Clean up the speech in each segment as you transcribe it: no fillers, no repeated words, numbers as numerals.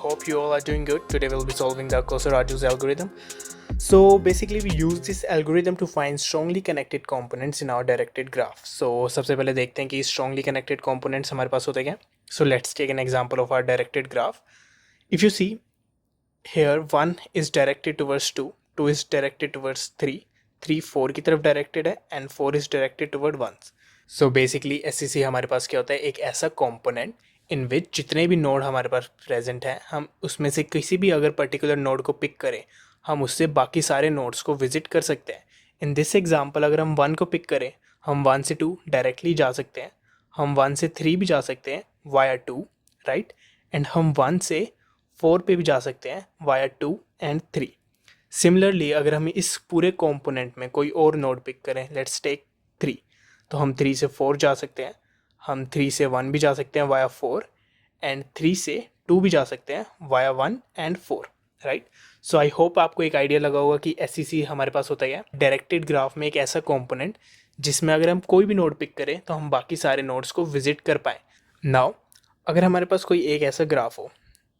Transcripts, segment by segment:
hope you all are doing good. Today we'll be solving the Kosoraju's algorithm. So basically we use this algorithm to find strongly connected components in our directed graph. So सबसे पहले देखते हैं कि strongly connected components हमारे पास होते क्या. So let's take an example of our directed graph. If you see here 1 is directed towards 2, 2 is directed towards 3, 3 4 की तरफ directed है and 4 is directed toward 1. So basically SCC हमारे पास क्या होता है, एक ऐसा component इन विच जितने भी नोड हमारे पास प्रेजेंट हैं हम उसमें से किसी भी अगर पर्टिकुलर नोड को पिक करें हम उससे बाकी सारे नोड्स को विजिट कर सकते हैं. इन दिस एग्जांपल अगर हम 1 को पिक करें हम 1 से 2 डायरेक्टली जा सकते हैं, हम 1 से 3 भी जा सकते हैं वाया 2 राइट, एंड हम 1 से 4 पे भी जा सकते हैं वाया 2 एंड 3. सिमिलरली अगर हम इस पूरे कंपोनेंट में कोई और नोड पिक करें, लेट्स टेक 3, तो हम 3 से 4 जा सकते हैं, हम 3 से 1 भी जा सकते हैं वाया 4 एंड 3 से 2 भी जा सकते हैं via 1 and 4 right. So I hope आपको एक आइडिया लगा होगा कि SCC हमारे पास होता है डायरेक्टेड ग्राफ में एक ऐसा कंपोनेंट जिसमें अगर हम कोई भी नोड पिक करें तो हम बाकी सारे नोड्स को विजिट कर पाएँ. नाउ अगर हमारे पास कोई एक ऐसा ग्राफ हो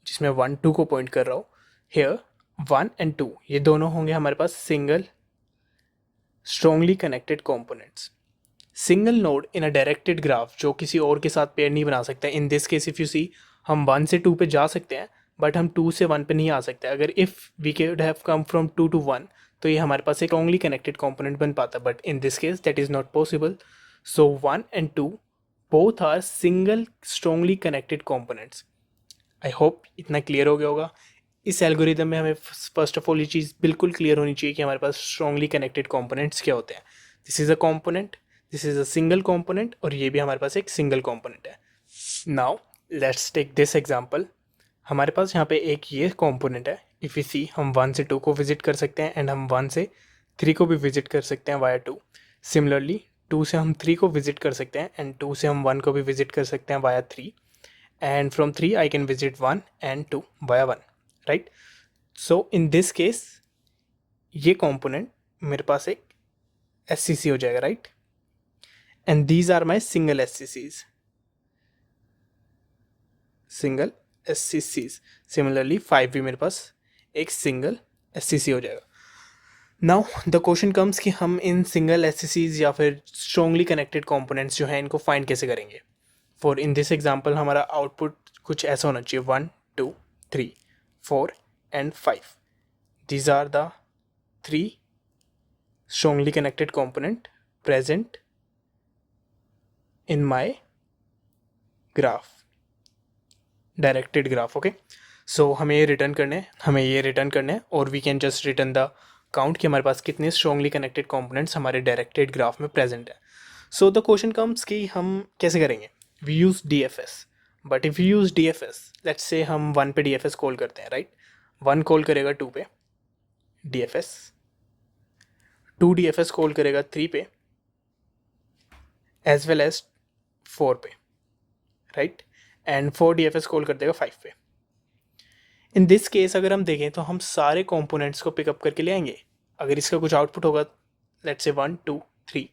जिसमें 1 2 को पॉइंट कर रहा हो, हेयर 1 एंड 2 ये दोनों होंगे हमारे पास single strongly connected components. Single node in a directed graph जो किसी और के साथ पेयर नहीं बना सकता. In this case if you see हम 1 से 2 पे जा सकते हैं बट हम 2 से 1 पे नहीं आ सकते. अगर if we could have come from 2 to 1 तो ये हमारे पास एक ओनली कनेक्टेड कंपोनेंट बन पाता, but in this case that is not possible. So 1 and 2 both are single strongly connected components. I hope इतना क्लियर हो गया होगा. इस एल्गोरिदम में हमें फर्स्ट ऑफ ऑल ये चीज़ बिल्कुल क्लियर होनी चाहिए कि हमारे पास स्ट्रॉन्गली कनेक्टेड कंपोनेंट्स क्या होते हैं. This is a component, this is a single component और ये भी हमारे पास एक सिंगल कंपोनेंट है. Now let's take this example. हमारे पास यहाँ पे एक ये कंपोनेंट है. इफ़ यू सी हम 1 से 2 को विजिट कर सकते हैं एंड हम 1 से 3 को भी विजिट कर सकते हैं वाया 2. सिमिलरली 2 से हम 3 को विजिट कर सकते हैं एंड 2 से हम 1 को भी विजिट कर सकते हैं via 3, and from 3 I can visit 1 and 2 via 1 right. So in this case ये कंपोनेंट मेरे पास एक SCC हो जाएगा right. And these are my single SCCs. Single SCCs. Similarly 5 भी मेरे पास एक single SCC हो जाएगा. Now the question comes कि हम इन single SCCs या फिर strongly connected components जो हैं इनको find कैसे करेंगे. For in this example हमारा output कुछ ऐसा होना चाहिए 1 2 3 4 and 5. These are the 3 strongly connected component present in my graph, directed graph. Okay, so हमें ये रिटर्न करने हैं और we can just return the count कि हमारे पास कितने strongly connected components हमारे directed graph में present है. So the question comes कि हम कैसे करेंगे. We use DFS, but if you use DFS, let's say हम 1 पे DFS कॉल करते हैं राइट. 1 कॉल करेगा 2 पे DFS, 2 DFS कॉल करेगा 3 पे एज वेल एज 4 पे राइट, एंड 4 DFS कॉल कर देगा 5 पे. इन दिस केस अगर हम देखें तो हम सारे कंपोनेंट्स को पिकअप करके ले आएंगे. अगर इसका कुछ आउटपुट होगा लेट्स से 1 2 3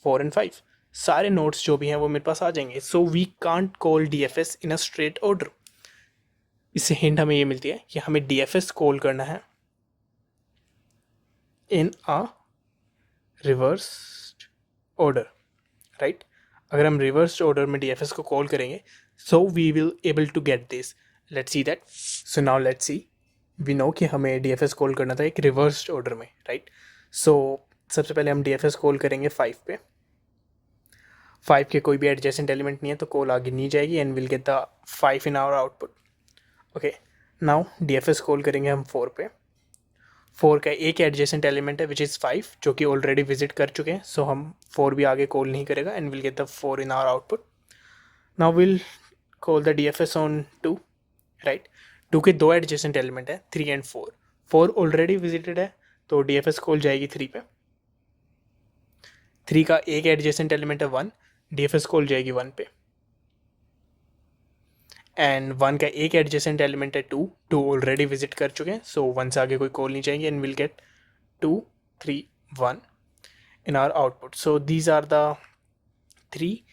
4 एंड 5, सारे नोड्स जो भी हैं वो मेरे पास आ जाएंगे. So we can't call DFS in a straight order. इससे हिंट हमें ये मिलती है कि हमें DFS कॉल करना है in a reversed order right. अगर हम रिवर्स ऑर्डर में DFS को कॉल करेंगे so we will able to get this. Let's see that. So now let's see, we know कि हमें DFS कॉल करना था एक रिवर्स ऑर्डर में राइट. सो सबसे पहले हम DFS कॉल करेंगे 5 पे. 5 के कोई भी एडजेसेंट एलिमेंट नहीं है तो कॉल आगे नहीं जाएगी and will get the 5 in our output. Okay, now DFS call करेंगे हम 4 पे. 4 का एक एडजेसेंट एलिमेंट है विच इज़ 5 जो कि ऑलरेडी विजिट कर चुके हैं. सो हम 4 भी आगे कॉल नहीं करेगा and will get the 4 in our output. Now will call the DFS on 2 right. 2 के 2 एडजेसेंट एलिमेंट है 3 एंड 4. 4 ऑलरेडी विजिटेड है तो DFS कॉल जाएगी 3 पे. 3 का एक एडजेसेंट एलिमेंट है 1, DFS कॉल जाएगी 1 पे. एंड 1 का एक एडजेसेंट एलिमेंट है 2, 2 ऑलरेडी विजिट कर चुके हैं सो 1 से आगे कोई कॉल नहीं जाएंगे and will gate 2 3 1 in our output. So these are the 3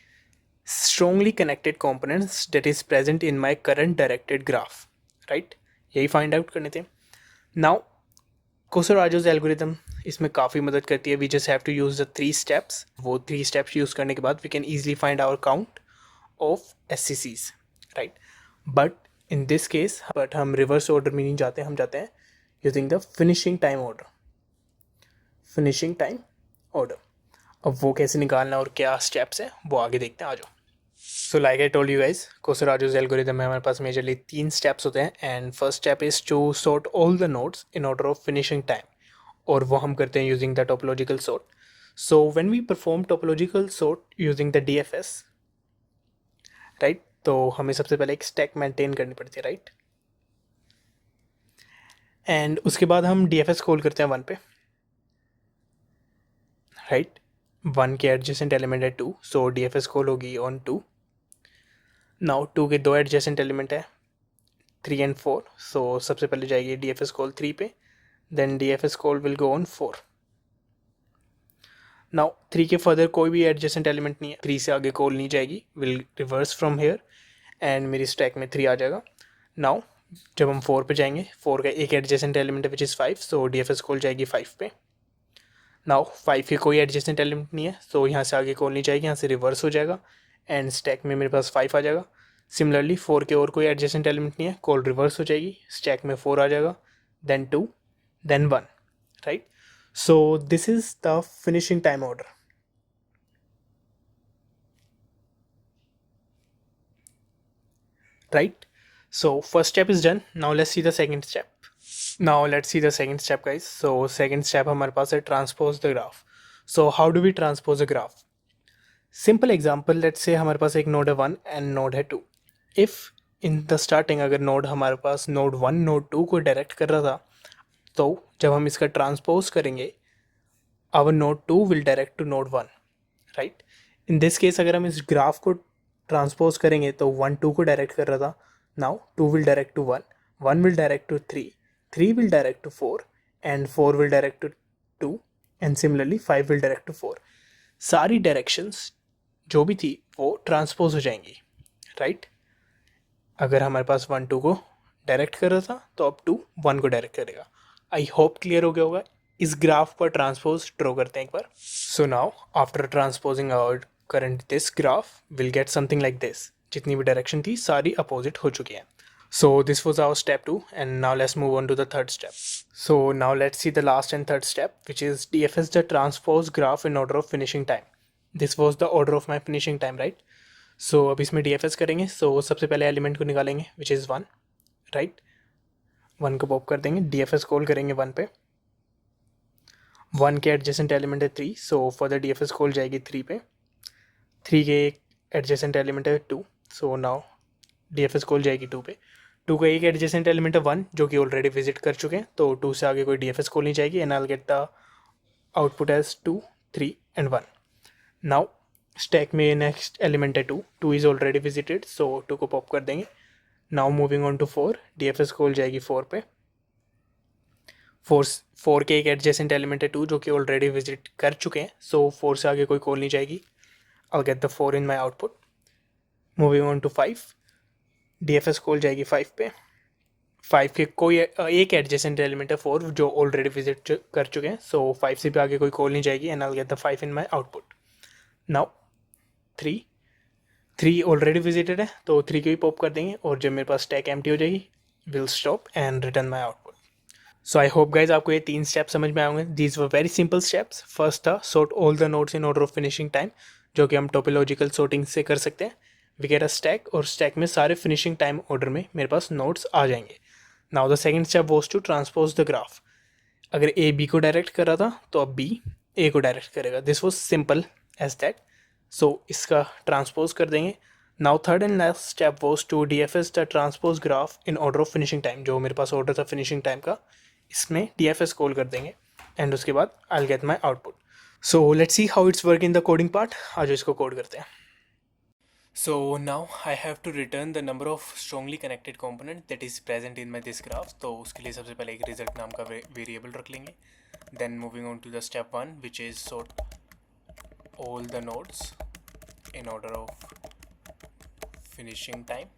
strongly connected components that is present in my current directed graph, right? यही फाइंड आउट करने थे. नाउ कोसराजोस एल्गोरिदम इसमें काफ़ी मदद करती है. We just have to use the 3 steps. वो 3 steps use करने के बाद we can easily find our count of SCCs, right. But in this case हम रिवर्स ऑर्डर में नहीं जाते, हम जाते हैं using the finishing time order. Finishing time order. अब वो कैसे निकालना और क्या स्टेप्स हैं वो आगे देखते हैं, आ जाओ. So like I told you guys, Kosaraju's algorithm में हमारे पास मेजरली 3 स्टेप्स होते हैं. And first step is to sort all the nodes in order of finishing time, और वो हम करते हैं using the topological sort. So when we perform topological sort using the DFS, right, तो हमें सबसे पहले एक स्टैक मेंटेन करनी पड़ती है, राइट. एंड उसके बाद हम DFS कॉल करते हैं 1 पे, राइट. 1 के एडजेसेंट एलिमेंट है 2, सो DFS कॉल होगी ऑन 2. नाउ 2 के 2 एडजेसेंट एलिमेंट है 3 एंड 4, सो सबसे पहले जाएगी DFS कॉल 3 पे, then DFS call will go on 4. Now 3 के फर्दर कोई भी एडजेसेंट एलिमेंट नहीं है, 3 से आगे कॉल नहीं जाएगी, will reverse from here and मेरी स्टैक में 3 आ जाएगा. नाउ जब हम 4 पे जाएंगे, 4 का एक एडजेसेंट एलिमेंट है which is 5, so DFS call जाएगी 5 पे. नाउ 5 के कोई एडजेसेंट एलिमेंट नहीं है, सो यहाँ से आगे कॉल नहीं जाएगी, यहाँ से रिवर्स हो जाएगा एंड स्टैक में मेरे पास 5 आ जाएगा. सिमिलरली 4 के और कोई एडजेसेंट एलिमेंट नहीं है, कॉल रिवर्स हो जाएगी, स्टैक में 4 आ जाएगा, then 2, then 1, right. So this is the finishing time order, right. So first step is done. Now let's see the second step. Guys. So second step हमारे पास है transpose the graph. So how do we transpose a graph? Simple example, let's say हमारे पास एक node है 1 and node है 2. If in the starting अगर node हमारे पास node 1 node 2 को direct कर रहा था, तो जब हम इसका transpose करेंगे our node 2 will direct to node 1, right. In this case अगर हम इस graph को ट्रांसपोज करेंगे तो 1 2 को डायरेक्ट कर रहा था, now 2 will direct to 1, 1 will direct to 3, 3 will direct to 4 and 4 will direct to 2 and similarly 5 will direct to 4. सारी डायरेक्शंस जो भी थी वो ट्रांसपोज हो जाएंगी, राइट. अगर हमारे पास 1 2 को डायरेक्ट कर रहा था तो अब 2 1 को डायरेक्ट करेगा. आई होप क्लियर हो गया होगा. इस ग्राफ पर ट्रांसपोज ड्रॉ करते हैं एक बार. So now after transposing our current this graph will get something like this. जितनी भी डायरेक्शन थी सारी अपोजिट हो चुकी हैं. So this was our step 2, and now let's move on to the third step. So now let's see the last and third step, which is DFS the transpose graph in order of finishing time. This was the order of my finishing time, right? So अब इसमें DFS करेंगे. So सबसे पहले element को निकालेंगे which is 1, right. 1 को pop कर देंगे, DFS कॉल करेंगे 1 पे. 1 के एडजेसेंट एलिमेंट है 3, सो फर्दर DFS कॉल जाएगी 3 पे. 3 के एडजेसेंट एलिमेंट है 2, सो नाउ DFS कॉल जाएगी 2 पे. 2 का एक एडजेसेंट एलिमेंट है 1 जो कि ऑलरेडी विजिट कर चुके हैं, तो 2 से आगे कोई DFS कॉल नहीं जाएगी and I will get the output as 2 3 and 1. Now stack में नेक्स्ट एलिमेंट है 2, 2 इज़ ऑलरेडी विजिटेड, सो 2 को पॉप कर देंगे. Now moving on to 4, DFS call जाएगी 4 पे. 4 के एक एडजेसेंट एलिमेंट है 2 जो कि ऑलरेडी विजिट कर चुके हैं, सो 4 से आगे कोई कॉल नहीं जाएगी. I'll get the 4 in my output. Moving on to 5, DFS call जाएगी 5 पे. 5 के कोई एक एडजेसेंट एलिमेंट है 4 जो ऑलरेडी विजिट कर चुके हैं, सो 5 से भी आगे कोई कॉल नहीं जाएगी and I'll get the 5 in my output. Now 3 already visited है तो 3 को भी पॉप कर देंगे और जब मेरे पास स्टैक एम्प्टी हो जाएगी will stop and return my output. So I hope guys आपको ये 3 स्टेप समझ में आएंगे. These were very simple steps. First था sort all the nodes in order of finishing time, जो कि हम टोपोलॉजिकल सॉर्टिंग से कर सकते हैं. वी गेट अ स्टैक और स्टैक में सारे फिनिशिंग टाइम ऑर्डर में मेरे पास नोड्स आ जाएंगे. Now the second step was to transpose the graph. अगर ए बी को डायरेक्ट कर रहा था तो अब बी ए को डायरेक्ट करेगा. This was simple as that. So इसका ट्रांसपोज कर देंगे. Now third and last step was to DFS the transpose graph in order of finishing time. जो मेरे पास ऑर्डर था फिनिशिंग टाइम का, इसमें DFS कॉल कर देंगे एंड उसके बाद I will get my output. So let's see how it's work in the coding part. आज इसको कोड करते हैं. So now I have to return the number of strongly connected component that is present in my this graph. तो उसके लिए सबसे पहले एक result नाम का वेरिएबल रख लेंगे. Then moving on to the step 1 which is sort all the nodes in order of finishing time,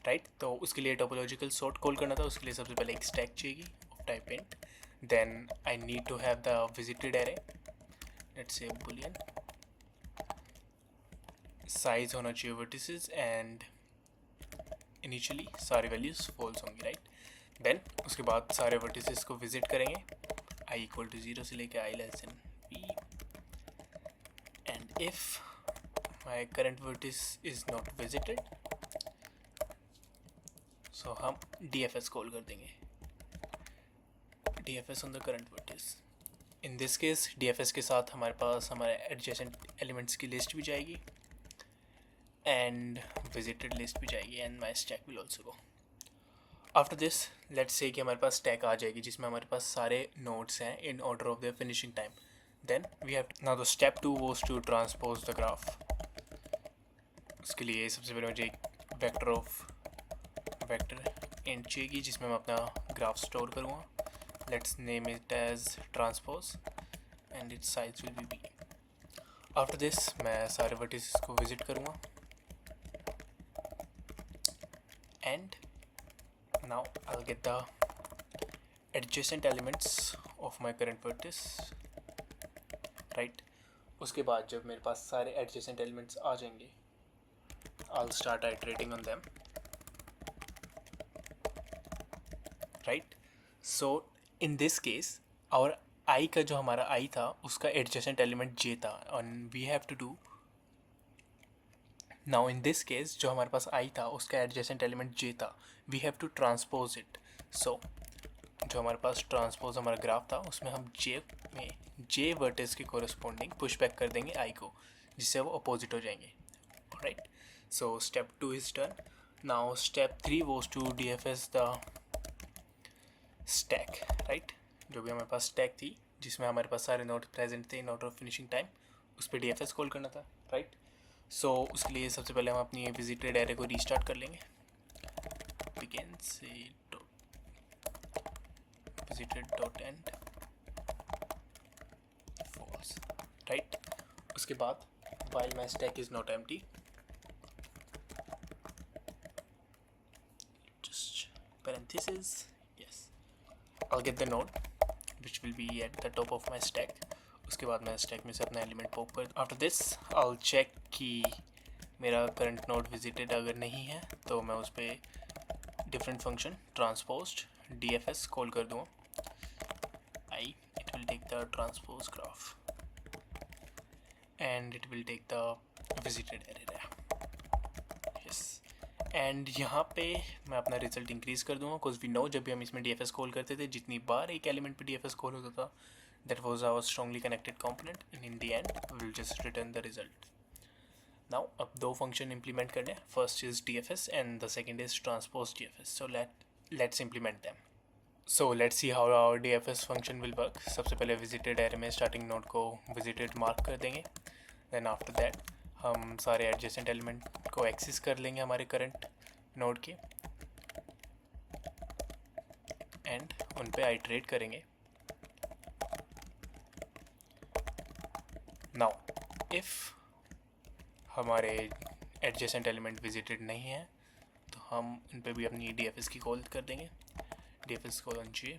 right. तो उसके लिए टोपोलॉजिकल सॉर्ट कॉल करना था, उसके लिए सबसे पहले एक स्टैक चाहिए of type int, then I need to have the visited array, let's say boolean, size होना चाहिए वर्टिसेस एंड इनिशियली सारी वैल्यूज फॉल्स होंगी, राइट। देन उसके बाद सारे वर्टिसेस को विजिट करेंगे आई इक्वल टू 0 से लेकर i less than p, and if my current vertex is not visited so हम dfs कॉल कर देंगे, dfs on the current vertex. In this case dfs के साथ हमारे पास हमारे एडजेसेंट एलिमेंट्स की लिस्ट भी जाएगी एंड विजिटेड लिस्ट भी जाएगी and my stack will also go. After this let's say कि हमारे पास स्टैक आ जाएगी जिसमें हमारे पास सारे नोड्स हैं in order of their finishing time. Then we have now the step 2 was to transpose the graph. उसके लिए सबसे पहले मुझे एक वेक्टर इंट चाहिए जिसमें मैं अपना ग्राफ स्टोर करूँगा। Let's name it as transpose and its size will be b। After this मैं सारे वर्टिसेस को विजिट करूँगा and now I'll get the adjacent elements of my current vertex, right। उसके बाद जब मेरे पास सारे adjacent elements आ जाएंगे I'll start iterating on them, right। so in this case our I का जो हमारा I था उसका adjacent element J था and we have to do now in this case जो हमारे पास आई था उसका एडजेसेंट एलिमेंट जे था, we have to transpose it. So जो हमारे पास ट्रांसपोज हमारा ग्राफ था उसमें हम जे में जे वर्टेज के कोरस्पॉन्डिंग पुश बैक कर देंगे आई को, जिससे वो अपोजिट हो जाएंगे, right. So step 2 is done. Now step 3 was to DFS the stack, right. जो भी हमारे पास स्टैक थी जिसमें हमारे पास सारे नोट प्रेजेंट थे इन ऑर्डर ऑफ फिनिशिंग टाइम, उस पर डीएफएस कॉल करना था, राइट। सो उसके लिए सबसे पहले हम अपनी विजिटेड एरे को रीस्टार्ट कर लेंगे, begin से visited dot end false, right। उसके बाद while my stack is not empty just parenthesis, yes, I'll get the node which will be at the top of my stack। उसके बाद मैं stack में से अपना एलिमेंट पॉप कर। आफ्टर दिस I'll चेक कि मेरा करंट नोड विजिटेड अगर नहीं है तो मैं उस पर different function transposed dfs call कर दूँगा I, it will take the transpose graph and it will take the visited array, yes. And यहाँ पे मैं अपना रिजल्ट इंक्रीज़ कर दूँगा बिकॉज वी नो जब भी हम इसमें dfs कॉल करते थे जितनी बार एक एलिमेंट पे dfs कॉल होता था that was our strongly connected component and in the end we will just return the result। now अब दो फंक्शन implement करने, first is dfs and the second is transpose dfs, so let's implement them। so let's see how our dfs function will work। सबसे पहले visited array में starting node को visited mark कर देंगे, then after that हम सारे adjacent element को access कर लेंगे हमारे current node के and उन पे iterate करेंगे। नाउ इफ़ हमारे एडजेसेंट एलिमेंट विजिटेड नहीं है तो हम उन पे भी अपनी dfs की कॉल कर देंगे, dfs call on j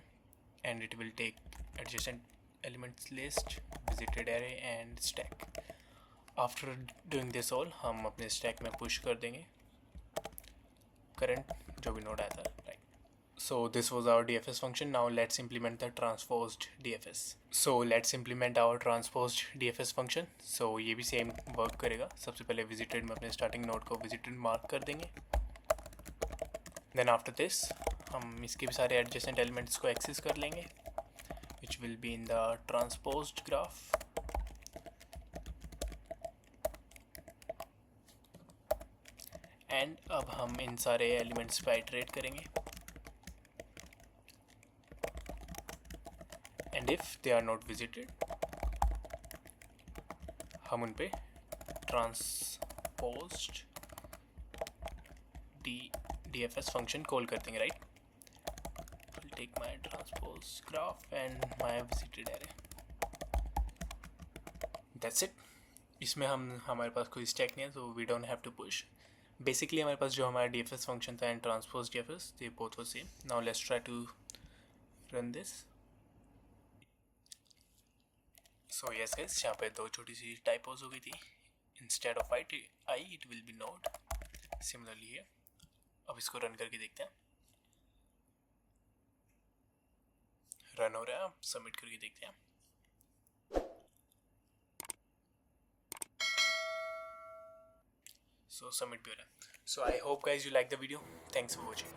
and it will take adjacent elements list, visited array and stack. After doing this all हम अपने स्टैक में पुश कर देंगे करंट जो भी नोड आया था, right. So this was our dfs function। now let's implement the transposed dfs। so let's implement our transposed dfs function। so ये भी सेम वर्क करेगा। सबसे पहले visited में अपने starting node को visited मार्क कर देंगे, then after this हम इसके भी सारे adjacent elements को access कर लेंगे which will be in the transposed graph। and अब हम इन सारे elements पे iterate करेंगे and if they are not visited हम उन पे ट्रांसपोज्ड dfs फंक्शन कॉल कर देंगे, right. Will take my transpose graph and my visited array, that's it. इसमें हमारे पास कोई स्टैक नहीं है, so we don't have to push, basically हमारे पास जो हमारा डी एफ एस फंक्शन था and transpose D F S, they both were same. Now let's try to run this. So yes guys, यहाँ पे दो छोटी सी टाइपोज हो गई थी. Instead of I it will be node. Similarly है. अब इसको रन करके देखते हैं. रन हो रहा है. सबमिट करके देखते हैं. So submit भी हो रहा है. So I hope guys you like the video. Thanks for watching.